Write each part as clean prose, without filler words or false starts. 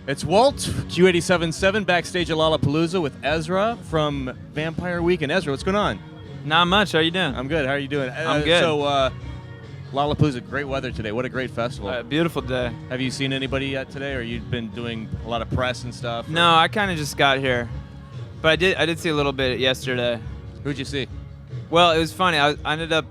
It's wALT, Q87.7, backstage at Lollapalooza with Ezra from Vampire Weekend. Ezra, what's going on? Not much. How you doing? I'm good. How are you doing? I'm good. So, Lollapalooza, great weather today. What a great festival. Beautiful day. Have you seen anybody yet today, or you've been doing a lot of press and stuff? No, I kind of just got here. But I did see a little bit yesterday. Who'd you see? Well, it was funny. I ended up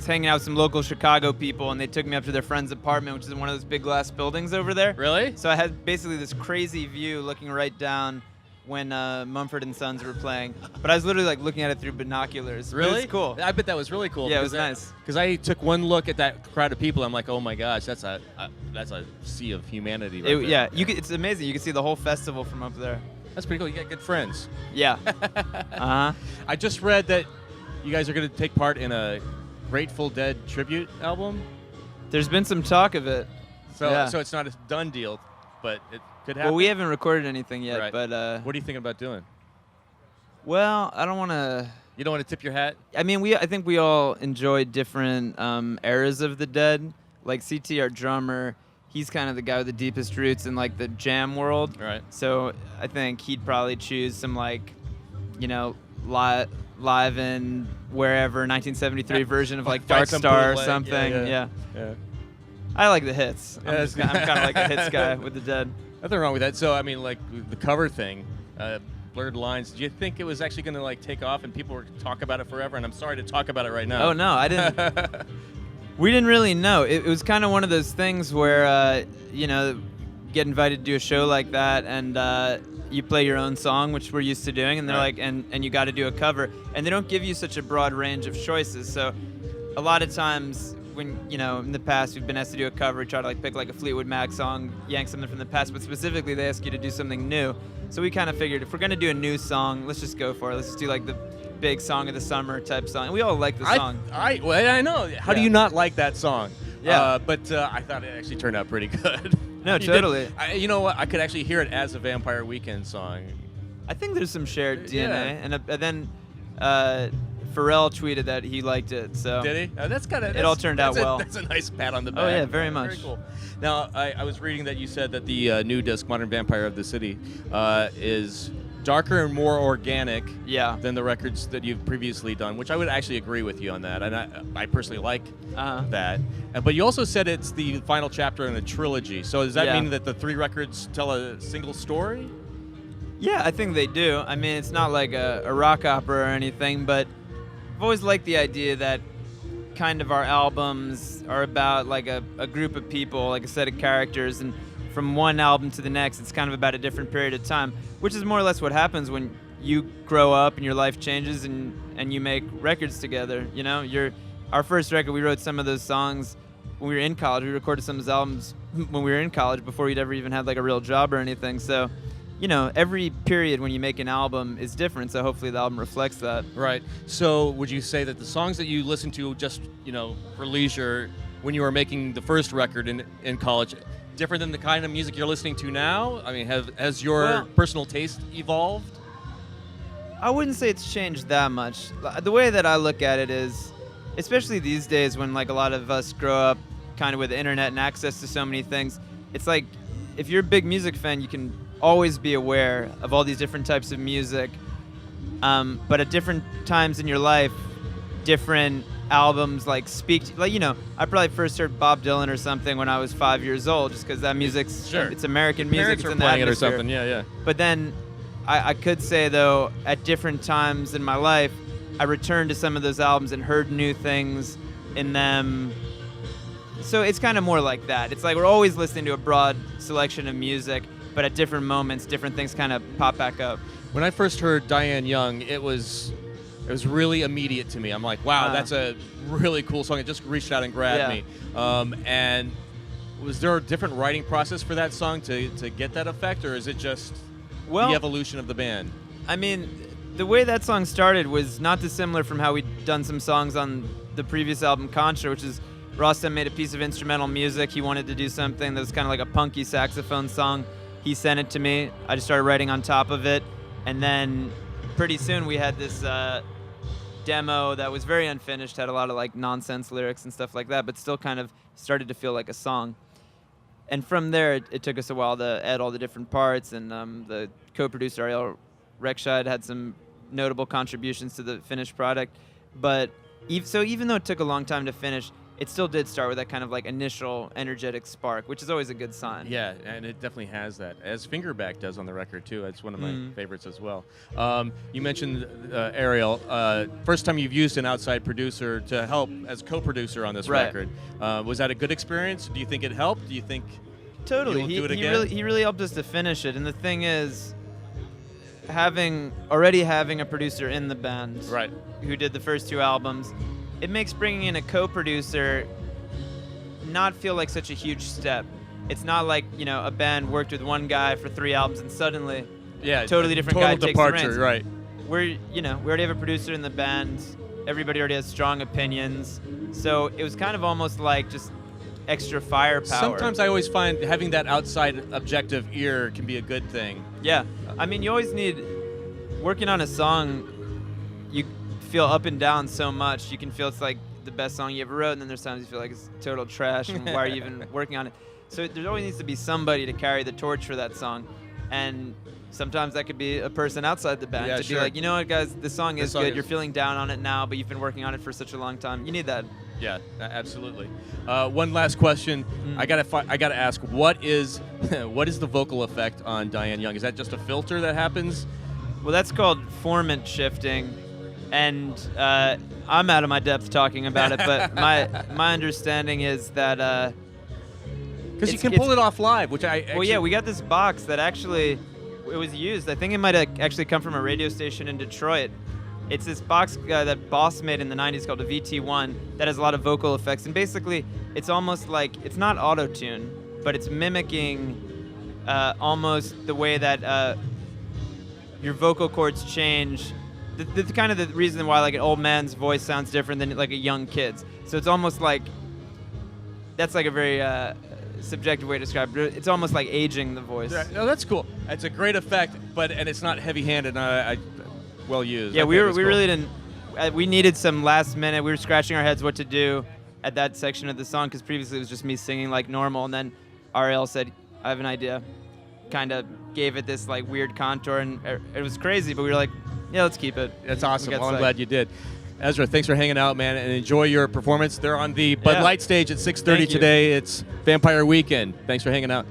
hanging out with some local Chicago people, and they took me up to their friend's apartment, which is in one of those big glass buildings over there. Really? So I had basically this crazy view looking right down when Mumford & Sons were playing. But I was literally like looking at it through binoculars. Really? It's cool. I bet that was really cool. Yeah, it was nice. Because I took one look at that crowd of people, I'm like, oh my gosh, that's a sea of humanity right there. Yeah, it's amazing. You can see the whole festival from up there. That's pretty cool. You got good friends. Yeah. I just read that you guys are going to take part in a Grateful Dead tribute album. There's been some talk of it. So it's not a done deal, but it could happen. Well, we haven't recorded anything yet, right. but what are you thinking about doing? Well, I don't want to. You don't want to tip your hat? I mean, I think we all enjoy different eras of the Dead. Like CT, our drummer, he's kind of the guy with the deepest roots in like the jam world. Right. So I think he'd probably choose some like, live in wherever 1973 version of like Dark Star or something. Yeah. I like the hits. I'm kind of like a hits guy with the Dead. Nothing wrong with that. So I mean, like the cover thing, Blurred Lines. Do you think it was actually going to like take off and people were talk about it forever? And I'm sorry to talk about it right now. Oh no, I didn't. We didn't really know. It was kind of one of those things where get invited to do a show like that and. You play your own song, which we're used to doing, and they're like, and you got to do a cover, and they don't give you such a broad range of choices. So, a lot of times when in the past we've been asked to do a cover, try to like pick like a Fleetwood Mac song, yank something from the past, but specifically they ask you to do something new. So we kind of figured if we're gonna do a new song, let's just go for it. Let's just do like the big song of the summer type song. And we all like the song. I know. How do you not like that song? Yeah. But I thought it actually turned out pretty good. No, totally. You know what? I could actually hear it as a Vampire Weekend song. I think there's some shared DNA. And then Pharrell tweeted that he liked it. So did he? It all turned out well. That's a nice pat on the back. Oh yeah, very much. Very cool. Now I was reading that you said that the new disc, Modern Vampire of the City, is darker and more organic than the records that you've previously done, which I would actually agree with you on that, and I personally like that. But you also said it's the final chapter in a trilogy, so does that mean that the 3 records tell a single story? Yeah, I think they do. I mean, it's not like a rock opera or anything, but I've always liked the idea that kind of our albums are about like a group of people, like a set of characters, and from one album to the next, it's kind of about a different period of time, which is more or less what happens when you grow up and your life changes and you make records together. Our first record, we wrote some of those songs when we were in college. We recorded some of those albums when we were in college before we'd ever even had like a real job or anything. So, every period when you make an album is different. So hopefully the album reflects that. Right. So would you say that the songs that you listened to just, for leisure when you were making the first record in college, different than the kind of music you're listening to now? I mean, has your personal taste evolved? I wouldn't say it's changed that much. The way that I look at it is, especially these days when like a lot of us grow up kind of with the internet and access to so many things, it's like if you're a big music fan, you can always be aware of all these different types of music. But at different times in your life, different albums like speak to, I probably first heard Bob Dylan or something when I was 5 years old, just because that music's it's American music. Parents it's in were playing the it or atmosphere. something. Yeah. But then I could say though, at different times in my life, I returned to some of those albums and heard new things in them. So it's kind of more like that. It's like we're always listening to a broad selection of music, but at different moments, different things kind of pop back up. When I first heard Diane Young, it was really immediate to me. I'm like, wow, that's a really cool song. It just reached out and grabbed me. And was there a different writing process for that song to get that effect, or is it just the evolution of the band? I mean, the way that song started was not dissimilar from how we'd done some songs on the previous album, Contra, which is Rostam made a piece of instrumental music. He wanted to do something that was kind of like a punky saxophone song. He sent it to me. I just started writing on top of it. And then pretty soon we had this demo that was very unfinished, had a lot of like nonsense lyrics and stuff like that, but still kind of started to feel like a song. And from there, it took us a while to add all the different parts, and the co-producer Ariel Rekshad had some notable contributions to the finished product. But even though it took a long time to finish, it still did start with that kind of like initial energetic spark, which is always a good sign. Yeah, and it definitely has that, as Fingerback does on the record too. It's one of my favorites as well. You mentioned Ariel. First time you've used an outside producer to help as co-producer on this record. Was that a good experience? Do you think it helped? Do you think totally you'll do it again? He really helped us to finish it. And the thing is, already having a producer in the band who did the first 2 albums, it makes bringing in a co-producer not feel like such a huge step. It's not like, a band worked with one guy for 3 albums and suddenly totally different guy takes the reins. Right. We already have a producer in the band. Everybody already has strong opinions. So it was kind of almost like just extra firepower. Sometimes I always find having that outside objective ear can be a good thing. Yeah. I mean, you always need, working on a song, you feel up and down so much. You can feel it's like the best song you ever wrote, and then there's times you feel like it's total trash, and why are you even working on it? So there always needs to be somebody to carry the torch for that song. And sometimes that could be a person outside the band to be like, you know what, guys, this song is good. You're feeling down on it now, but you've been working on it for such a long time. You need that. Yeah, absolutely. One last question. I gotta ask, what is the vocal effect on Diane Young? Is that just a filter that happens? Well, that's called formant shifting, and I'm out of my depth talking about it. But my understanding is that because you can pull it off live, which we got this box that actually it was used. I think it might have actually come from a radio station in Detroit. It's this box that Boss made in the 90s called a VT1 that has a lot of vocal effects. And basically, it's almost like, it's not auto-tune, but it's mimicking almost the way that your vocal cords change. The kind of the reason why like an old man's voice sounds different than like a young kid's. So it's almost like, that's like a very subjective way to describe it. It's almost like aging the voice. Yeah, no, that's cool. It's a great effect, and it's not heavy-handed. Well used. Yeah, we really didn't. We needed some last minute. We were scratching our heads what to do at that section of the song because previously it was just me singing like normal, and then Ariel said, "I have an idea." Kind of gave it this like weird contour, and it was crazy. But we were like, "Yeah, let's keep it." That's awesome. Well, I'm glad you did. Ezra, thanks for hanging out, man, and enjoy your performance. They're on the Bud Light stage at 6:30 today. It's Vampire Weekend. Thanks for hanging out.